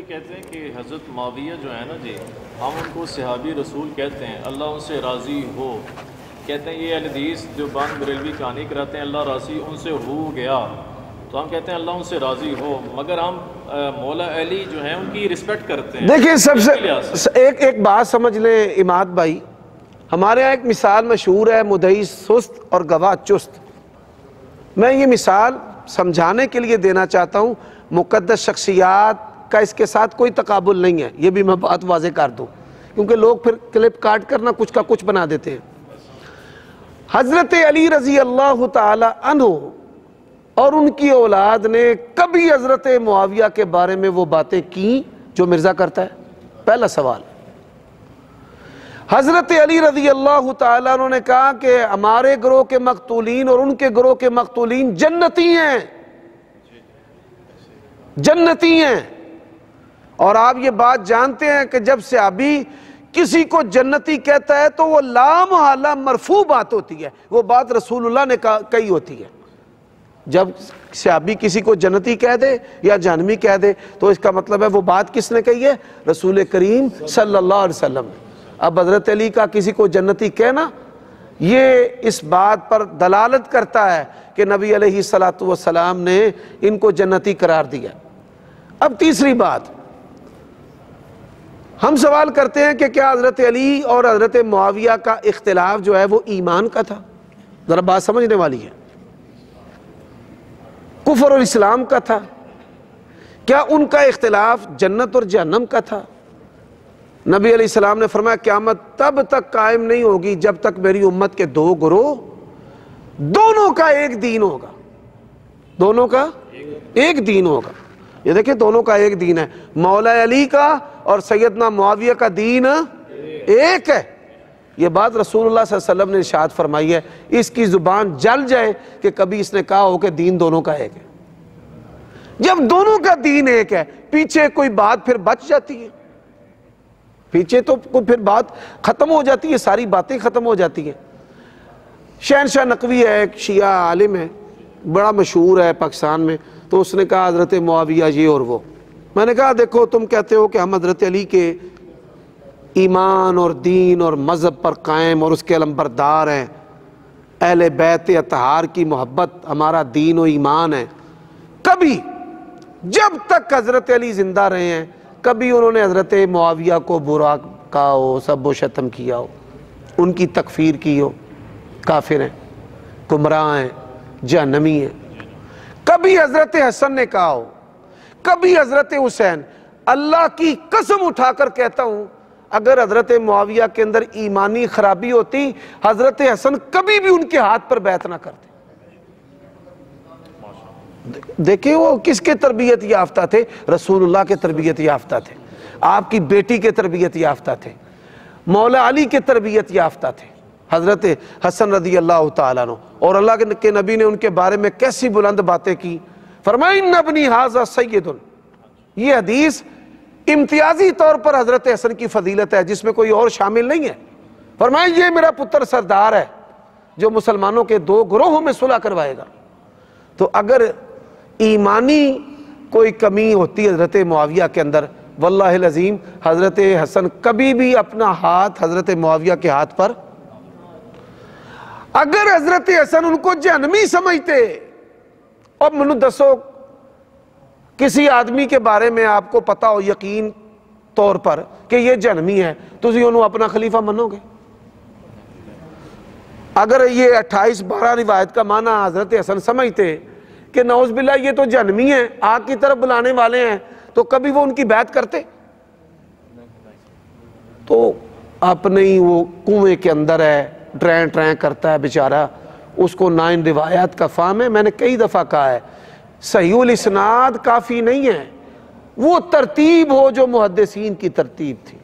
کہتے ہیں کہ حضرت معاویہ جو ہے نا جی، ہم ان کو صحابی رسول کہتے ہیں، اللہ ان سے راضی ہو. کہتے ہیں یہ حدیث جو بان بریلوی کہانی کراتے ہیں اللہ راضی ان سے ہو گیا، تو ہم کہتے ہیں اللہ ان سے راضی ہو، مگر ہم مولا علی جو ہیں ان کی رسپیکٹ کرتے ہیں. دیکھیں سب سے ایک بات سمجھ لیں اماد بھائی، ہمارے یہاں ایک مثال مشہور ہے، مدعی سست اور گواہ چست. میں یہ مثال سمجھانے کے لیے دینا چاہتا ہوں، مقدس شخصیات کا اس کے ساتھ کوئی تقابل نہیں ہے، یہ بھی میں بات واضح کر دوں، کیونکہ لوگ پھر کلپ کاٹ کرنا کچھ کا کچھ بنا دیتے ہیں. حضرت علی رضی اللہ تعالی عنہ اور ان کی اولاد نے کبھی حضرت معاویہ کے بارے میں وہ باتیں کی جو مرزا کرتا ہے؟ پہلا سوال. حضرت علی رضی اللہ تعالیٰ عنہ نے کہا کہ ہمارے گروہ کے مقتولین اور ان کے گروہ کے مقتولین جنتی ہیں، جنتی ہیں. اور آپ یہ بات جانتے ہیں کہ جب صحابی کسی کو جنتی کہتا ہے تو وہ لا محالہ مرفوع بات ہوتی ہے، وہ بات رسول اللہ نے کہی ہوتی ہے. جب صحابی کسی کو جنتی کہہ دے یا جہنمی کہہ دے تو اس کا مطلب ہے وہ بات کس نے کہی ہے؟ رسول کریم صلی اللہ علیہ وسلم. اب حضرت علی کا کسی کو جنتی کہنا یہ اس بات پر دلالت کرتا ہے کہ نبی علیہ السلام نے ان کو جنتی قرار دیا. اب تیسری بات، ہم سوال کرتے ہیں کہ کیا حضرت علی اور حضرت معاویہ کا اختلاف جو ہے وہ ایمان کا تھا؟ ذرا بات سمجھنے والی ہے. کفر اور اسلام کا تھا؟ کیا ان کا اختلاف جنت اور جہنم کا تھا؟ نبی علیہ السلام نے فرمایا قیامت تب تک قائم نہیں ہوگی جب تک میری امت کے دو گروہ دونوں کا ایک دین ہوگا، دونوں کا ایک دین ہوگا. یہ دیکھیں دونوں کا ایک دین ہے، مولا علی کا اور سیدنا معاویہ کا دین ایک ہے. یہ بات رسول اللہ صلی اللہ علیہ وسلم نے ارشاد فرمائی ہے. اس کی زبان جل جائے کہ کبھی اس نے کہا ہو کہ دین دونوں کا ایک ہے. جب دونوں کا دین ایک ہے پیچھے کوئی بات پھر بچ جاتی ہے، پیچھے تو پھر بات ختم ہو جاتی ہے، ساری باتیں ختم ہو جاتی ہیں. شہنشاہ نقوی ہے، ایک شیعہ عالم ہے، بڑا مشہور ہے پاکستان میں، تو اس نے کہا حضرت معاویہ یہ اور وہ. میں نے کہا دیکھو تم کہتے ہو کہ ہم حضرت علی کے ایمان اور دین اور مذہب پر قائم اور اس کے علمبردار ہیں، اہل بیت اطہار کی محبت ہمارا دین و ایمان ہے. کبھی جب تک حضرت علی زندہ رہے ہیں کبھی انہوں نے حضرت معاویہ کو برا کہا ہو، سب و شتم کیا ہو، ان کی تکفیر کی ہو، کافر ہیں، گمراہ ہیں، جہنمی ہیں. کبھی حضرت حسن نے کہا ہو، کبھی حضرت حسین. اللہ کی قسم اٹھا کر کہتا ہوں اگر حضرت معاویہ کے اندر ایمانی خرابی ہوتی حضرت حسن کبھی بھی ان کے ہاتھ پر بیعت نہ کرتے. دیکھیں وہ کس کے تربیت یافتہ تھے؟ رسول اللہ کے تربیت یافتہ تھے، آپ کی بیٹی کے تربیت یافتہ تھے، مولا علی کے تربیت یافتہ تھے، حضرت حسن رضی اللہ تعالیٰ عنہ. اور اللہ کے نبی نے ان کے بارے میں کیسی بلند باتیں کی. فرمایا ان ابنی ھذا سید. یہ حدیث امتیازی طور پر حضرت حسن کی فضیلت ہے جس میں کوئی اور شامل نہیں ہے. فرمایا یہ میرا پتر سردار ہے جو مسلمانوں کے دو گروہوں میں صلح کروائے گا. تو اگر ایمانی کوئی کمی ہوتی حضرت معاویہ کے اندر، واللہ العظیم حضرت حسن کبھی بھی اپنا ہاتھ حضرت معاویہ کے ہاتھ پر. اگر حضرت حسن ان کو جہنمی سمجھتے، اور منو دسو کسی آدمی کے بارے میں آپ کو پتا ہو یقین طور پر کہ یہ جہنمی ہے تو انہوں اپنا خلیفہ منو گے؟ اگر یہ 28-12 روایت کا معنی حضرت حسن سمجھتے کہ نعوذ باللہ یہ تو جہنمی ہیں، آگ کی طرف بلانے والے ہیں، تو کبھی وہ ان کی بیعت کرتے؟ تو اپنے ہی وہ کنویں کے اندر ہے، ٹرین ٹرین کرتا ہے بیچارہ، اس کو نہ ان روایات کا فہم ہے. میں نے کئی دفعہ کہا ہے صحیح الاسناد کافی نہیں ہے، وہ ترتیب ہو جو محدثین کی ترتیب تھی.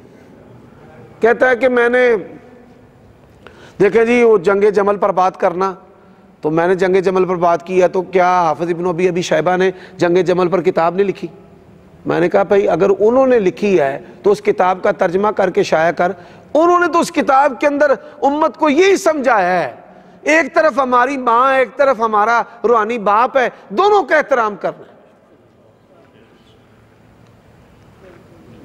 کہتا ہے کہ میں نے دیکھیں جی وہ جنگ جمل پر بات کرنا، تو میں نے جنگ جمل پر بات کی ہے تو کیا حافظ ابن ابی شیبہ نے جنگ جمل پر کتاب نہیں لکھی؟ میں نے کہا بھائی اگر انہوں نے لکھی ہے تو اس کتاب کا ترجمہ کر کے شائع کر. انہوں نے تو اس کتاب کے اندر امت کو یہی سمجھایا ہے، ایک طرف ہماری ماں ایک طرف ہمارا روحانی باپ ہے، دونوں کا احترام کرنا ہے.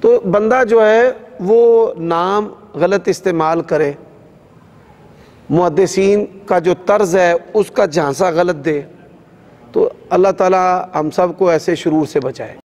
تو بندہ جو ہے وہ نام غلط استعمال کرے، محدثین کا جو طرز ہے اس کا جھانسا غلط دے، تو اللہ تعالی ہم سب کو ایسے شرور سے بچائے۔